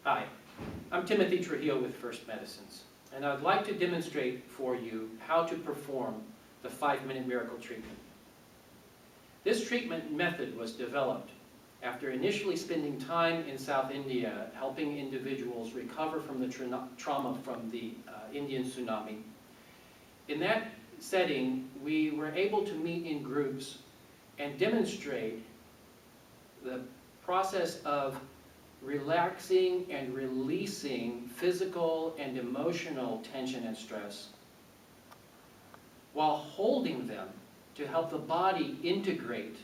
Hi, I'm Timothy Trujillo with First Medicines, and I'd like to demonstrate for you how to perform the 5-minute miracle treatment. This treatment method was developed after initially spending time in South India helping individuals recover from the trauma from the Indian tsunami. In that setting, we were able to meet in groups and demonstrate the process of relaxing and releasing physical and emotional tension and stress while holding them to help the body integrate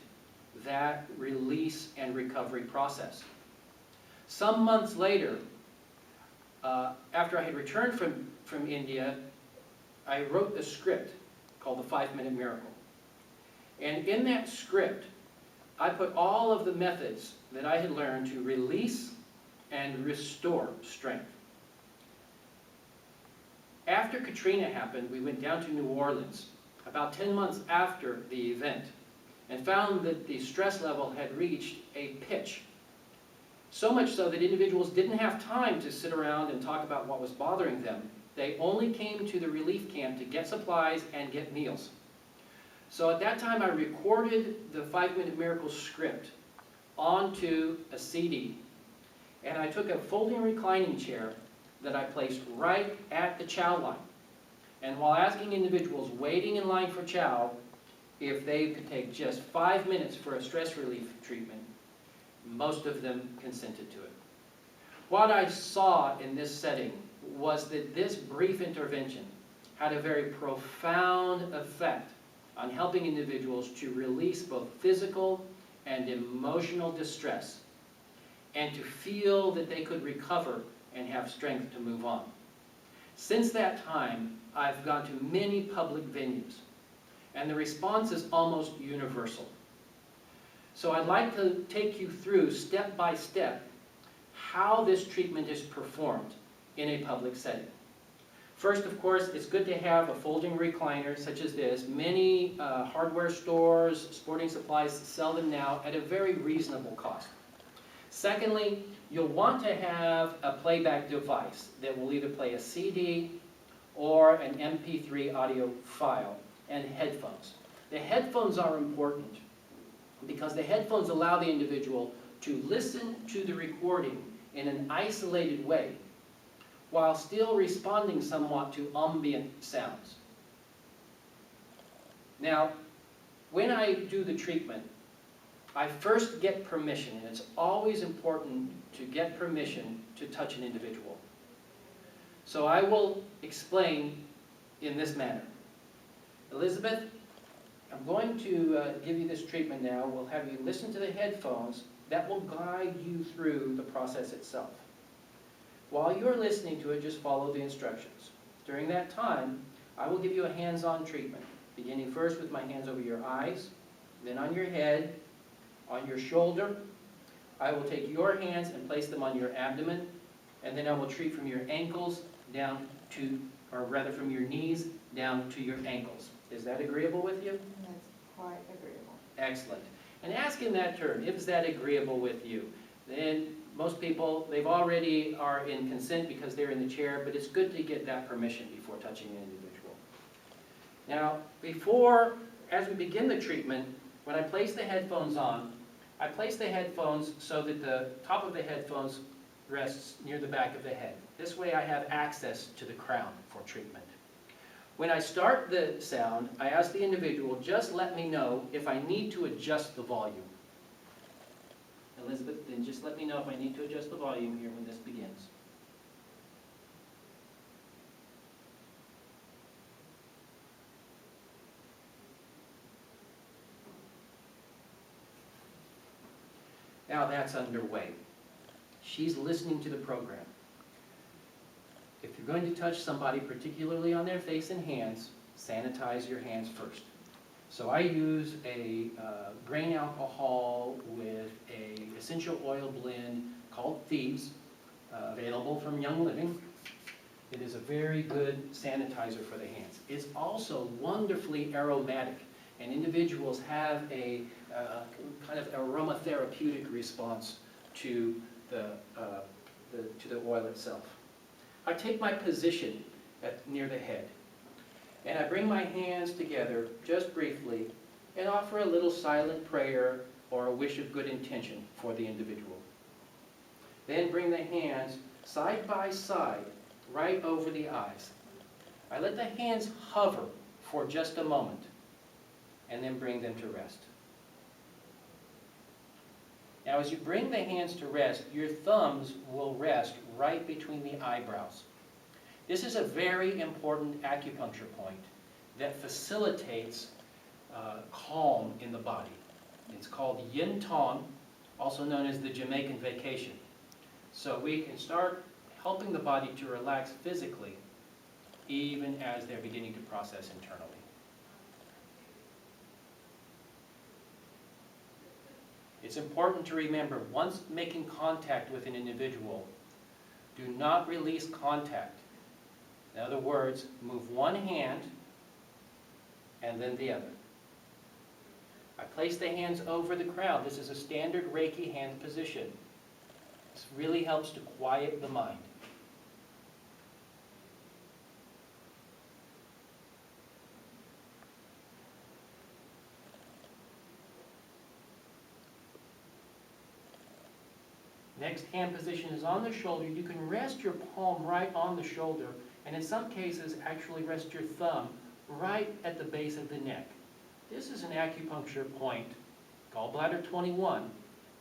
that release and recovery process. Some months later, after I had returned from India, I wrote a script called the 5-Minute Miracle. And in that script, I put all of the methods that I had learned to release and restore strength. After Katrina happened, we went down to New Orleans about 10 months after the event and found that the stress level had reached a pitch. So much so that individuals didn't have time to sit around and talk about what was bothering them. They only came to the relief camp to get supplies and get meals. So at that time I recorded the 5-Minute Miracle script onto a CD, and I took a folding reclining chair that I placed right at the chow line. And while asking individuals waiting in line for chow if they could take just 5 minutes for a stress relief treatment, most of them consented to it. What I saw in this setting was that this brief intervention had a very profound effect on helping individuals to release both physical and emotional distress and to feel that they could recover and have strength to move on. Since that time, I've gone to many public venues, and the response is almost universal. So I'd like to take you through, step by step, how this treatment is performed in a public setting. First, of course, it's good to have a folding recliner such as this. Many hardware stores, sporting supplies sell them now at a very reasonable cost. Secondly, you'll want to have a playback device that will either play a CD or an MP3 audio file, and headphones. The headphones are important because the headphones allow the individual to listen to the recording in an isolated way while still responding somewhat to ambient sounds. Now, when I do the treatment, I first get permission, and it's always important to get permission to touch an individual. So I will explain in this manner. Elizabeth, I'm going to give you this treatment now. We'll have you listen to the headphones. That will guide you through the process itself. While you're listening to it, just follow the instructions. During that time, I will give you a hands-on treatment, beginning first with my hands over your eyes, then on your head, on your shoulder. I will take your hands and place them on your abdomen, and then I will treat from your ankles down to, or rather from your knees down to your ankles. Is that agreeable with you? That's quite agreeable. Excellent. And ask in that turn, is that agreeable with you? Then most people, they've already are in consent because they're in the chair, but it's good to get that permission before touching an individual. Now, as we begin the treatment, when I place the headphones on, I place the headphones so that the top of the headphones rests near the back of the head. This way I have access to the crown for treatment. When I start the sound, I ask the individual, just let me know if I need to adjust the volume. Elizabeth, then just let me know if I need to adjust the volume here when this begins. Now that's underway. She's listening to the program. If you're going to touch somebody, particularly on their face and hands, sanitize your hands first. So I use a grain alcohol with an essential oil blend called Thieves, available from Young Living. It is a very good sanitizer for the hands. It's also wonderfully aromatic, and individuals have a kind of aromatherapeutic response to the coil itself. I take my position near the head, and I bring my hands together just briefly and offer a little silent prayer or a wish of good intention for the individual. Then bring the hands side by side right over the eyes. I let the hands hover for just a moment and then bring them to rest. Now as you bring the hands to rest, your thumbs will rest right between the eyebrows. This is a very important acupuncture point that facilitates calm in the body. It's called Yin Tong, also known as the Jamaican vacation. So we can start helping the body to relax physically even as they're beginning to process internally. It's important to remember, once making contact with an individual, do not release contact. In other words, move one hand and then the other. I place the hands over the crown. This is a standard Reiki hand position. This really helps to quiet the mind. Next hand position is on the shoulder. You can rest your palm right on the shoulder, and in some cases actually rest your thumb right at the base of the neck. This is an acupuncture point, gallbladder 21,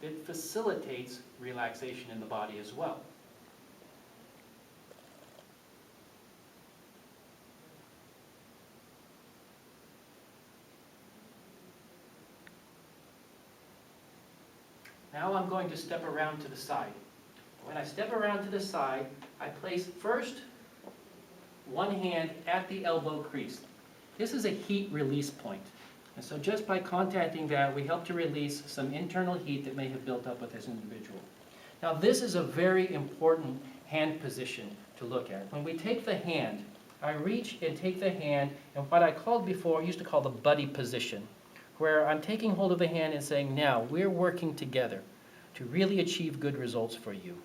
that facilitates relaxation in the body as well. Now I'm going to step around to the side. When I step around to the side, I place first one hand at the elbow crease. This is a heat release point. And so just by contacting that, we help to release some internal heat that may have built up with this individual. Now this is a very important hand position to look at. When we take the hand, I reach and take the hand in what I called before, used to call the buddy position, where I'm taking hold of the hand and saying, now we're working together to really achieve good results for you.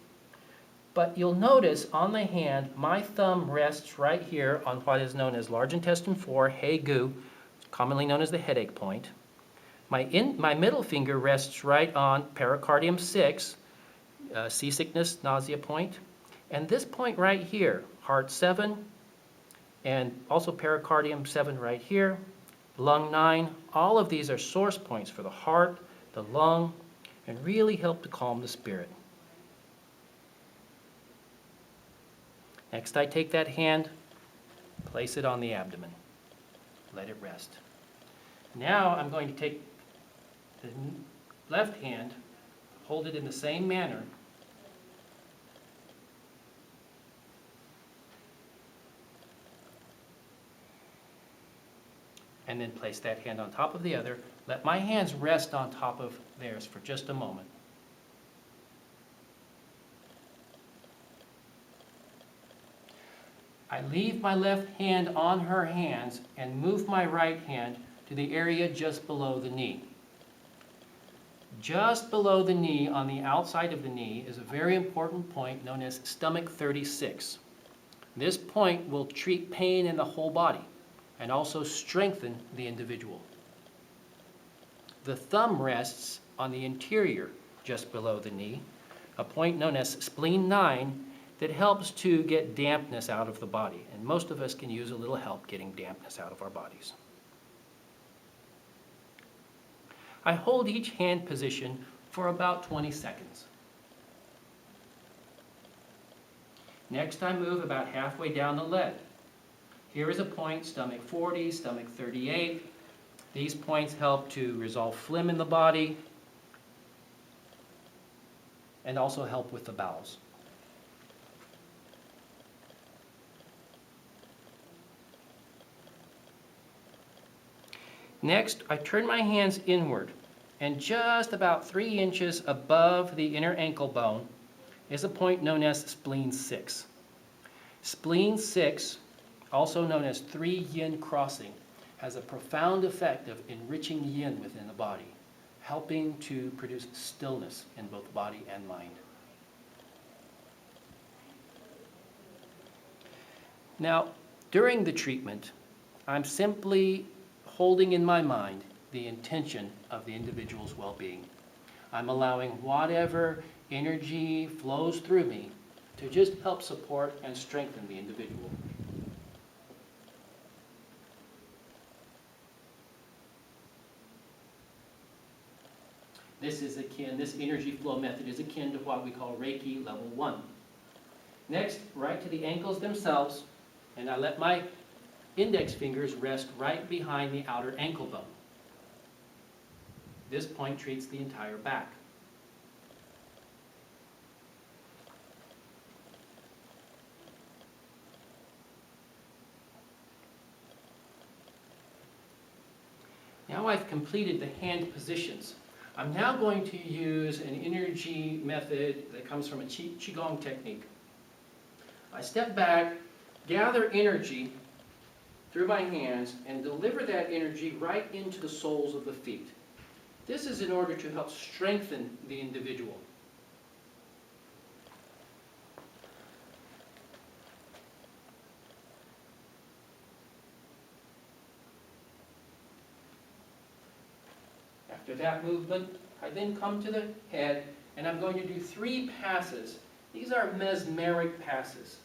But you'll notice on the hand, my thumb rests right here on what is known as large intestine 4, He Gu, commonly known as the headache point. My middle finger rests right on pericardium 6, seasickness, nausea point. And this point right here, heart 7, and also pericardium 7 right here, lung 9, all of these are source points for the heart, the lung, and really help to calm the spirit. Next, I take that hand, place it on the abdomen, let it rest. Now I'm going to take the left hand, hold it in the same manner, and then place that hand on top of the other. Let my hands rest on top of theirs for just a moment. I leave my left hand on her hands and move my right hand to the area just below the knee. Just below the knee, on the outside of the knee, is a very important point known as stomach 36. This point will treat pain in the whole body and also strengthen the individual. The thumb rests on the interior just below the knee, a point known as spleen 9 that helps to get dampness out of the body. And most of us can use a little help getting dampness out of our bodies. I hold each hand position for about 20 seconds. Next, I move about halfway down the leg. Here is a point, stomach 40, stomach 38. These points help to resolve phlegm in the body and also help with the bowels. Next, I turn my hands inward, and just about 3 inches above the inner ankle bone is a point known as spleen 6. Spleen 6, also known as 3 yin crossing, has a profound effect of enriching yin within the body, helping to produce stillness in both body and mind. Now, during the treatment, I'm simply holding in my mind the intention of the individual's well-being. I'm allowing whatever energy flows through me to just help support and strengthen the individual. This energy flow method is akin to what we call Reiki level 1. Next, right to the ankles themselves, and I let my index fingers rest right behind the outer ankle bone. This point treats the entire back. Now I've completed the hand positions. I'm now going to use an energy method that comes from a Qigong technique. I step back, gather energy through my hands, and deliver that energy right into the soles of the feet. This is in order to help strengthen the individual. After that movement, I then come to the head, and I'm going to do 3 passes. These are mesmeric passes.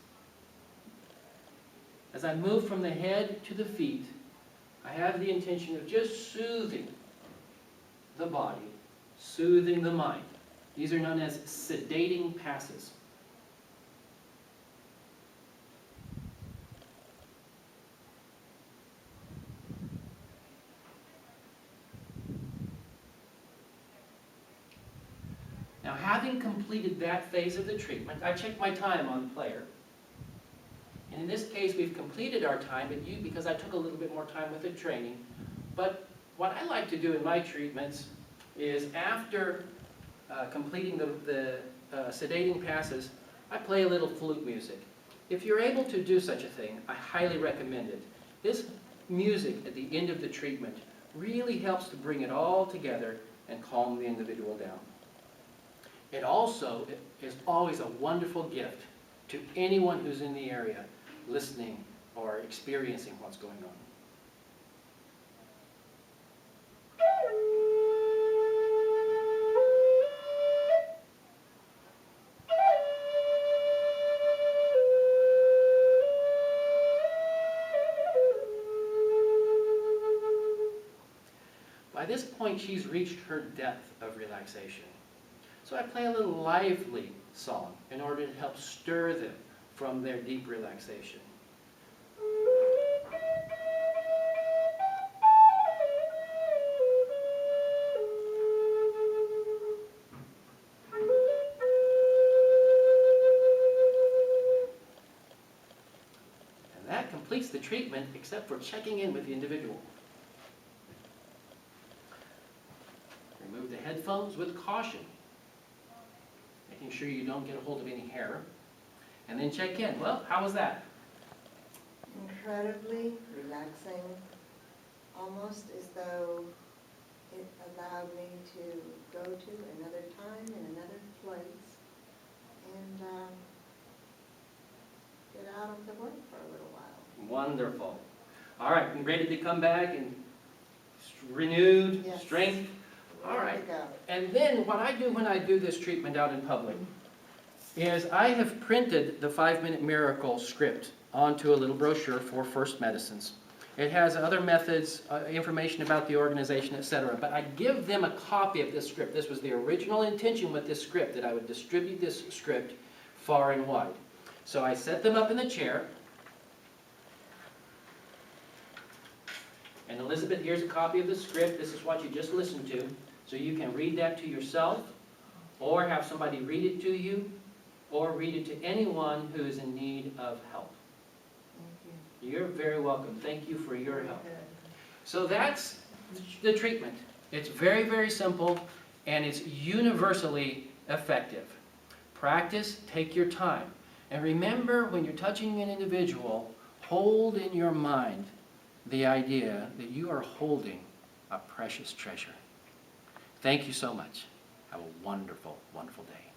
As I move from the head to the feet, I have the intention of just soothing the body, soothing the mind. These are known as sedating passes. Now, having completed that phase of the treatment, I check my time on the player. And in this case, we've completed our time, because I took a little bit more time with the training. But what I like to do in my treatments is after completing the sedating passes, I play a little flute music. If you're able to do such a thing, I highly recommend it. This music at the end of the treatment really helps to bring it all together and calm the individual down. It also is always a wonderful gift to anyone who's in the area listening or experiencing what's going on. By this point, she's reached her depth of relaxation. So I play a little lively song in order to help stir them from their deep relaxation. And that completes the treatment, except for checking in with the individual. Remove the headphones with caution, making sure you don't get a hold of any hair. And then check in. Well, how was that? Incredibly relaxing, almost as though it allowed me to go to another time and another place and get out of the work for a little while. Wonderful. All right, and ready to come back and renewed Yes. strength? All Ready right. to go. And then what I do when I do this treatment out in public is I have printed the 5-Minute Miracle script onto a little brochure for First Medicines. It has other methods, information about the organization, etc. But I give them a copy of this script. This was the original intention with this script, that I would distribute this script far and wide. So I set them up in the chair. And Elizabeth, here's a copy of the script. This is what you just listened to. So you can read that to yourself, or have somebody read it to you, or read it to anyone who is in need of help. Thank You're very welcome. Thank you for your you. help. Good. So that's the treatment. It's very, very simple, and it's universally effective. Practice, take your time. And remember, when you're touching an individual, hold in your mind the idea that you are holding a precious treasure. Thank you so much. Have a wonderful, wonderful day.